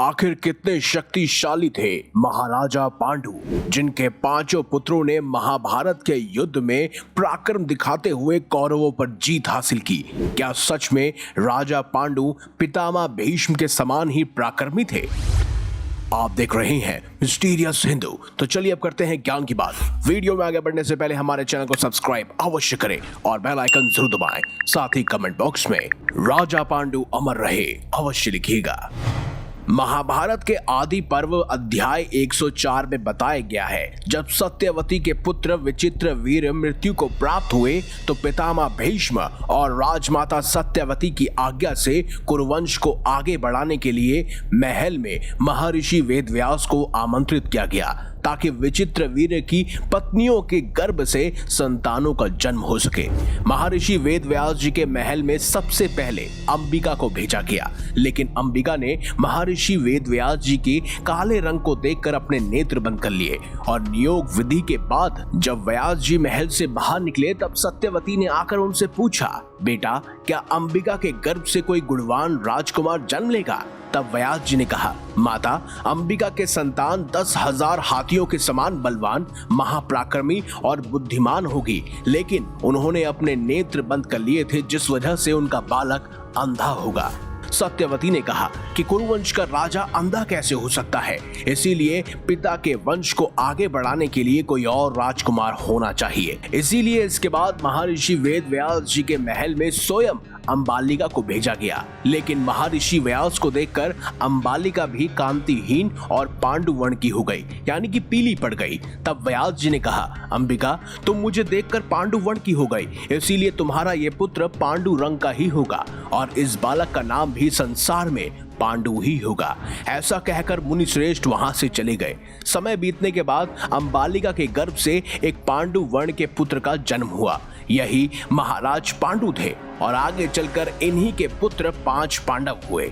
आखिर कितने शक्तिशाली थे महाराजा पांडु, जिनके पांचों पुत्रों ने महाभारत के युद्ध में पराक्रम दिखाते हुए कौरवों पर जीत हासिल की। क्या सच में राजा पांडु पितामह भीष्म के समान ही पराक्रमी थे? आप देख रहे हैं मिस्टीरियस हिंदू। तो चलिए अब करते हैं ज्ञान की बात। वीडियो में आगे बढ़ने से पहले हमारे चैनल को सब्सक्राइब अवश्य करें और बेल आइकन जरूर दबाएं। साथ ही कमेंट बॉक्स में राजा पांडु अमर रहे अवश्य लिखिएगा। महाभारत के आदि पर्व अध्याय 104 में बताया गया है, जब सत्यवती के पुत्र विचित्रवीर्य मृत्यु को प्राप्त हुए तो पितामह भीष्म और राजमाता सत्यवती की आज्ञा से कुरुवंश को आगे बढ़ाने के लिए महल में महर्षि वेदव्यास को आमंत्रित किया गया, ताकि विचित्रवीर्य की पत्नियों के गर्भ से संतानों का जन्म हो सके। महर्षि वेदव्यास जी के महल में सबसे पहले अंबिका को भेजा गया, लेकिन अंबिका ने महर्षि वेदव्यास जी के काले रंग को देखकर अपने नेत्र बंद कर लिए और नियोग विधि के बाद जब व्यास जी महल से बाहर निकले तब सत्यवती ने आकर उनसे पूछा, बेटा क्या अंबिका के गर्भ से कोई गुणवान राजकुमार जन्म लेगा? तब व्यास जी ने कहा, माता अंबिका के संतान 10,000 हाथियों के समान बलवान, महापराक्रमी और बुद्धिमान होगी, लेकिन उन्होंने अपने नेत्र बंद कर लिए थे, जिस वजह से उनका बालक अंधा होगा। सत्यवती ने कहा कि कुरुवंश का राजा अंधा कैसे हो सकता है, इसीलिए पिता के वंश को आगे बढ़ाने के लिए कोई और राजकुमार होना चाहिए। इसीलिए इसके बाद महर्षि वेदव्यास जी के महल में स्वयं अंबालिका को भेजा गया, लेकिन महर्षि व्यास को देखकर अंबालिका भी कांतिहीन और पांडु वर्ण की हो गई, यानी कि पीली पड़ गई। तब व्यास जी ने कहा, अंबिका तुम मुझे देखकर पांडु वर्ण की हो गई, इसीलिए तुम्हारा ये पुत्र पांडु रंग का ही होगा और इस बालक का नाम भी संसार में पांडु ही होगा। ऐसा कहकर मुनि श्रेष्ठ वहां से चले गए। समय बीतने के बाद अंबालिका के गर्भ से एक पांडु वर्ण के पुत्र का जन्म हुआ। यही महाराज पांडु थे और आगे चलकर इन्हीं के पुत्र 5 पांडव हुए।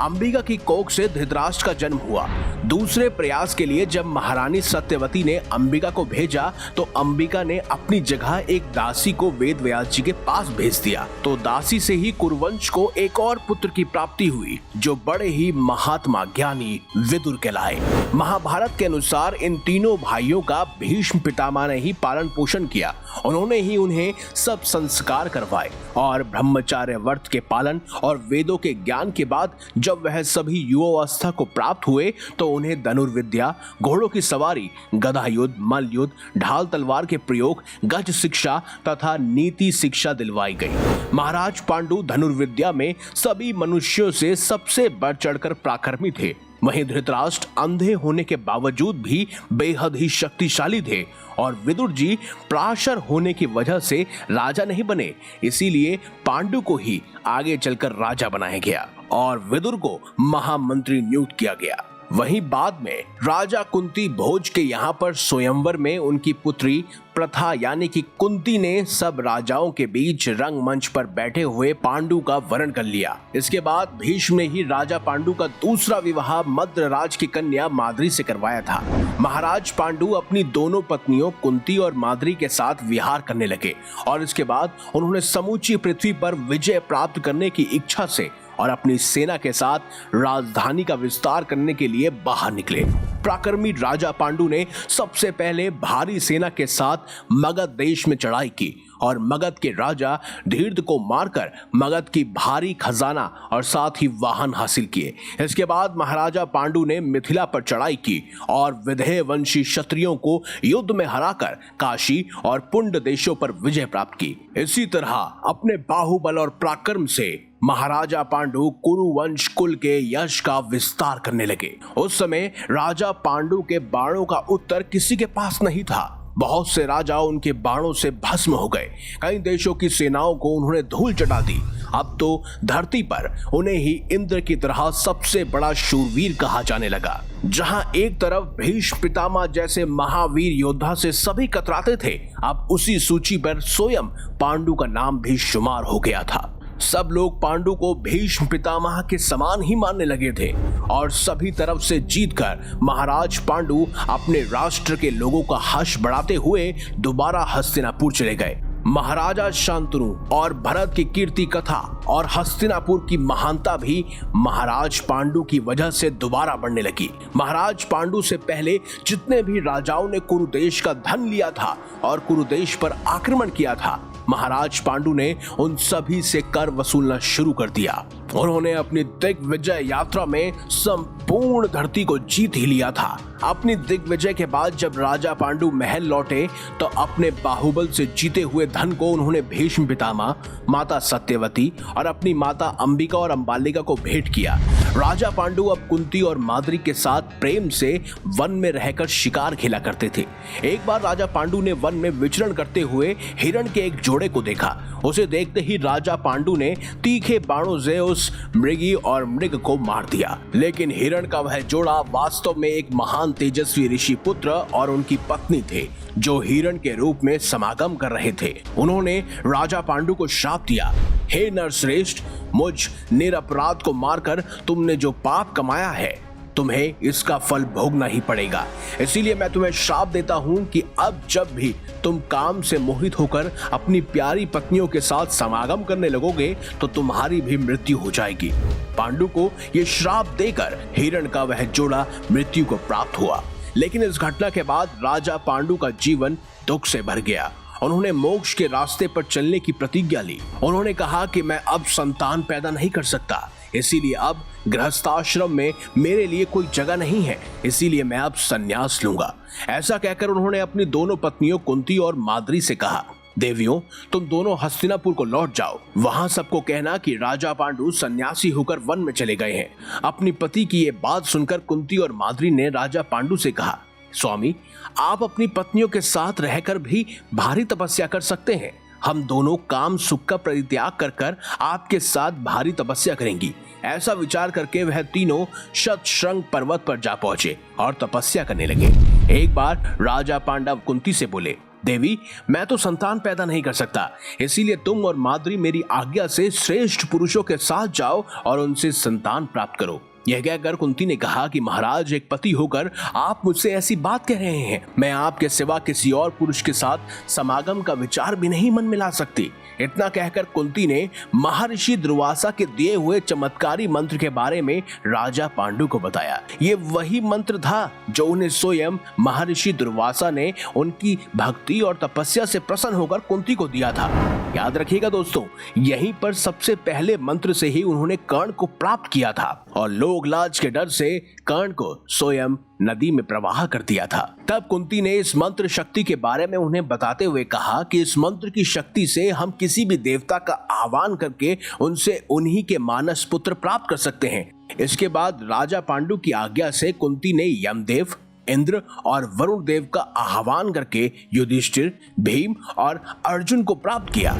अंबिका की कोख से धृतराष्ट्र का जन्म हुआ। दूसरे प्रयास के लिए जब महारानी सत्यवती ने अंबिका को भेजा तो अंबिका ने अपनी जगह एक दासी को वेदव्यास जी के पास भेज दिया। तो दासी से ही कुरुवंश को एक और पुत्र की प्राप्ति हुई, जो बड़े ही महात्मा ज्ञानी विदुर कहलाए। महाभारत के अनुसार इन तीनों भाइयों का भीष्म पितामह ने ही पालन पोषण किया। उन्होंने ही उन्हें सब संस्कार करवाए और ब्रह्मचार्य व्रत के पालन और वेदों के ज्ञान के बाद जब वह सभी युवावस्था को प्राप्त हुए तो उन्हें धनुर्विद्या, घोड़ों की सवारी, गदा युद्ध, मल्ल युद्ध, ढाल तलवार के प्रयोग, गज शिक्षा तथा नीति शिक्षा दिलवाई गई। महाराज पांडु धनुर्विद्या में सभी मनुष्यों से सबसे बढ़ चढ़कर पराक्रमी थे। वहीं धृतराष्ट्र अंधे होने के बावजूद भी बेहद ही शक्तिशाली थे और विदुर जी पराशर होने की वजह से राजा नहीं बने, इसीलिए पांडु को ही आगे चलकर राजा बनाया गया और विदुर को महामंत्री नियुक्त किया गया। वहीं बाद में राजा कुंती भोज के यहाँ पर स्वयंवर में उनकी पुत्री प्रथा यानी कि कुंती ने सब राजाओं के बीच रंगमंच पर बैठे हुए पांडु का वरण कर लिया। इसके बाद भीष्म ने ही राजा पांडु का दूसरा विवाह मद्रराज की कन्या माद्री से करवाया था। महाराज पांडु अपनी दोनों पत्नियों कुंती और माद्री के साथ विहार करने लगे और इसके बाद उन्होंने समूची पृथ्वी पर विजय प्राप्त करने की इच्छा से और अपनी सेना के साथ राजधानी का विस्तार करने के लिए बाहर निकले। पराक्रमी राजा पांडु ने सबसे पहले भारी सेना के साथ मगध देश में चढ़ाई की और मगध के राजा धीर्थ को मारकर मगध की भारी खजाना और साथ ही वाहन हासिल किए। इसके बाद महाराजा पांडु ने मिथिला पर चढ़ाई की और विदेह वंशी क्षत्रियों को युद्ध में हराकर काशी और पुंड देशों पर विजय प्राप्त की। इसी तरह अपने बाहुबल और पराक्रम से महाराजा पांडु कुरुवंश कुल के यश का विस्तार करने लगे। उस समय राजा पांडु के बाणों का उत्तर किसी के पास नहीं था। बहुत से राजा उनके बाणों से भस्म हो गए। कई देशों की सेनाओं को उन्होंने धूल चटा दी। अब तो धरती पर उन्हें ही इंद्र की तरह सबसे बड़ा शूरवीर कहा जाने लगा। जहां एक तरफ भीष्म पितामह जैसे महावीर योद्धा से सभी कतराते थे, अब उसी सूची पर स्वयं पांडु का नाम भी शुमार हो गया था। सब लोग पांडु को भीष्म पितामह के समान ही मानने लगे थे और सभी तरफ से जीतकर महाराज पांडु अपने राष्ट्र के लोगों का हर्ष बढ़ाते हुए दोबारा हस्तिनापुर चले गए। महाराजा शांतनु और भरत की कीर्ति कथा और हस्तिनापुर की महानता भी महाराज पांडु की वजह से दोबारा बढ़ने लगी। महाराज पांडु से पहले जितने भी राजाओं ने कुरुदेश का धन लिया था और कुरुदेश पर आक्रमण किया था, महाराज पांडु ने उन सभी से कर वसूलना शुरू कर दिया। उन्होंने अपनी दिग्विजय यात्रा में संपूर्ण धरती को जीत ही लिया था। अपनी दिग्विजय के बाद जब राजा पांडु महल लौटे तो अपने बाहुबल से जीते हुए धन को उन्होंने भीष्म पितामह, माता सत्यवती और अपनी माता अंबिका और अंबालिका को भेंट किया। राजा पांडु अब कुंती और माद्री के साथ प्रेम से वन में रहकर शिकार खेला करते थे। एक बार राजा पांडु ने वन में विचरण करते हुए हिरण के एक जोड़े को देखा। उसे देखते ही राजा पांडु ने तीखे बाणों से उस मृगी और मृग को मार दिया। लेकिन हिरण का वह जोड़ा वास्तव में एक महान तेजस्वी ऋषि पुत्र और उनकी पत्नी थे, जो हिरण के रूप में समागम कर रहे थे। उन्होंने राजा पांडु को श्राप दिया, हे नरश्रेष्ठ, मुझ निरपराध को मारकर तुमने जो पाप कमाया है, तुम्हें इसका फल भोगना ही पड़ेगा। इसीलिए मैं तुम्हें श्राप देता हूं कि अब जब भी तुम काम से मोहित होकर अपनी प्यारी पत्नियों के साथ समागम करने लगोगे तो तुम्हारी भी मृत्यु हो जाएगी। पांडु को यह श्राप देकर हिरण का वह जोड़ा मृत्यु को प्राप्त हुआ। लेकिन इस घटना के बाद राजा पांडु का जीवन दुख से भर गया। उन्होंने मोक्ष के रास्ते पर चलने की प्रतिज्ञा ली। उन्होंने कहा कि मैं अब संतान पैदा नहीं कर सकता, इसीलिए अब गृहस्थाश्रम में मेरे लिए कोई जगह नहीं है, इसीलिए मैं अब संन्यास लूंगा। ऐसा कहकर उन्होंने अपनी दोनों पत्नियों कुंती और माद्री से कहा, देवियों, तुम दोनों हस्तिनापुर को लौट जाओ। वहां सबको कहना कि राजा पांडु सन्यासी होकर वन में चले गए हैं। अपनी पति की ये बात सुनकर कुंती और माद्री ने राजा पांडु से कहा, स्वामी, आप अपनी पत्नियों के साथ रहकर भी भारी तपस्या कर सकते हैं। हम दोनों काम सुख का परित्याग कर आपके साथ भारी तपस्या करेंगी। ऐसा विचार करके वह तीनों शतशृंग पर्वत पर जा पहुंचे और तपस्या करने लगे। एक बार राजा पांडव कुंती से बोले, देवी, मैं तो संतान पैदा नहीं कर सकता, इसीलिए तुम और माद्री मेरी आज्ञा से श्रेष्ठ पुरुषों के साथ जाओ और उनसे संतान प्राप्त करो। यह कहकर कुंती ने कहा कि महाराज, एक पति होकर आप मुझसे ऐसी बात कह रहे हैं। मैं आपके सिवा किसी और पुरुष के साथ समागम का विचार भी नहीं मन में ला सकती। इतना कहकर कुंती ने महर्षि दुर्वासा के दिए हुए चमत्कारी मंत्र के बारे में राजा पांडु को बताया। ये वही मंत्र था जो उन्हें स्वयं महर्षि दुर्वासा ने उनकी भक्ति और तपस्या से प्रसन्न होकर कुंती को दिया था। याद रखिएगा दोस्तों, यहीं पर सबसे पहले मंत्र से ही उन्होंने कर्ण को प्राप्त किया था और लोग लाज के डर से कर्ण को स्वयं नदी में प्रवाह कर दिया था। तब कुंती ने इस मंत्र शक्ति के बारे में उन्हें बताते हुए कहा कि इस मंत्र की शक्ति से हम किसी भी देवता का आह्वान करके उनसे उन्हीं के मानस पुत्र प्राप्त कर सकते हैं। इसके बाद राजा पांडु की आज्ञा से कुंती ने यमदेव, इंद्र और वरुण देव का आह्वान करके युधिष्ठिर, भीम और अर्जुन को प्राप्त किया।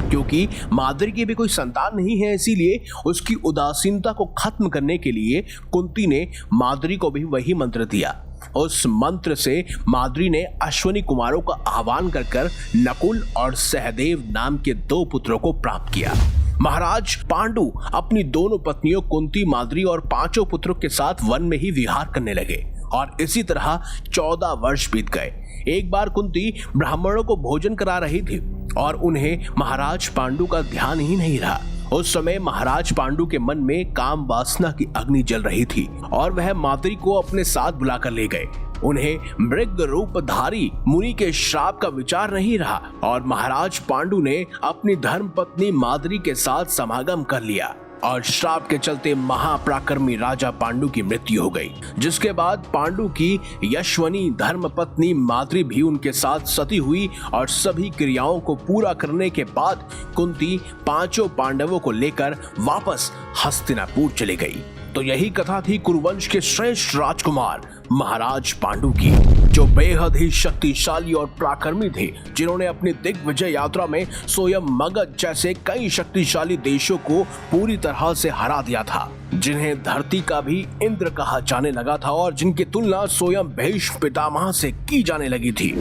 क्योंकि माद्री की भी कोई संतान नहीं है, इसीलिए उसकी उदासीनता को खत्म करने के लिए कुंती ने माद्री को भी वही मंत्र दिया। उस मंत्र से माद्री ने अश्विनी कुमारों का आह्वान कर नकुल और सहदेव नाम के 2 पुत्रों को प्राप्त किया। महाराज पांडु अपनी दोनों पत्नियों कुंती, माद्री और 5 पुत्रों के साथ वन में ही विहार करने लगे और इसी तरह 14 वर्ष बीत गए। एक बार कुंती ब्राह्मणों को भोजन करा रही थी और उन्हें महाराज पांडु का ध्यान ही नहीं रहा। उस समय महाराज पांडु के मन में काम वासना की अग्नि जल रही थी और वह माद्री को अपने साथ बुलाकर ले गए। उन्हें मृग रूपधारी मुनि के श्राप का विचार नहीं रहा और महाराज पांडु ने अपनी धर्म पत्नी माद्री के साथ समागम कर लिया और श्राप के चलते महापराक्रमी राजा पांडु की मृत्यु हो गई। जिसके बाद पांडु की यशवनी धर्मपत्नी माद्री भी उनके साथ सती हुई और सभी क्रियाओं को पूरा करने के बाद कुंती 5 पांडवों को लेकर वापस हस्तिनापुर चली गई। तो यही कथा थी कुरुवंश के श्रेष्ठ राजकुमार महाराज पांडु की, जो बेहद ही शक्तिशाली और पराक्रमी थे, जिन्होंने अपनी दिग्विजय यात्रा में स्वयं मगध जैसे कई शक्तिशाली देशों को पूरी तरह से हरा दिया था, जिन्हें धरती का भी इंद्र कहा जाने लगा था और जिनकी तुलना स्वयं भीष्म पितामह से की जाने लगी थी।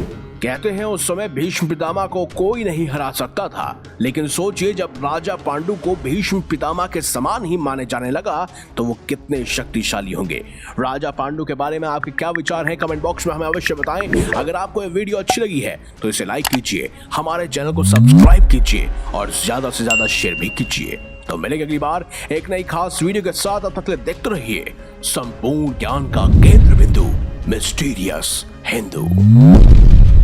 कहते हैं उस समय भीष्म पितामह को कोई नहीं हरा सकता था, लेकिन सोचिए जब राजा पांडु को भीष्म पितामह के समान ही माने जाने लगा तो वो कितने शक्तिशाली होंगे। राजा पांडु के बारे में आपके क्या विचार हैं कमेंट बॉक्स में हमें अवश्य बताएं। अगर आपको ये वीडियो अच्छी लगी है तो इसे लाइक कीजिए, हमारे चैनल को सब्सक्राइब कीजिए और ज्यादा से ज्यादा शेयर भी कीजिए। तो मिलेंगे अगली बार एक नई खास वीडियो के साथ। अब तक देखते रहिए संपूर्ण ज्ञान का केंद्र बिंदु मिस्टीरियस हिंदू।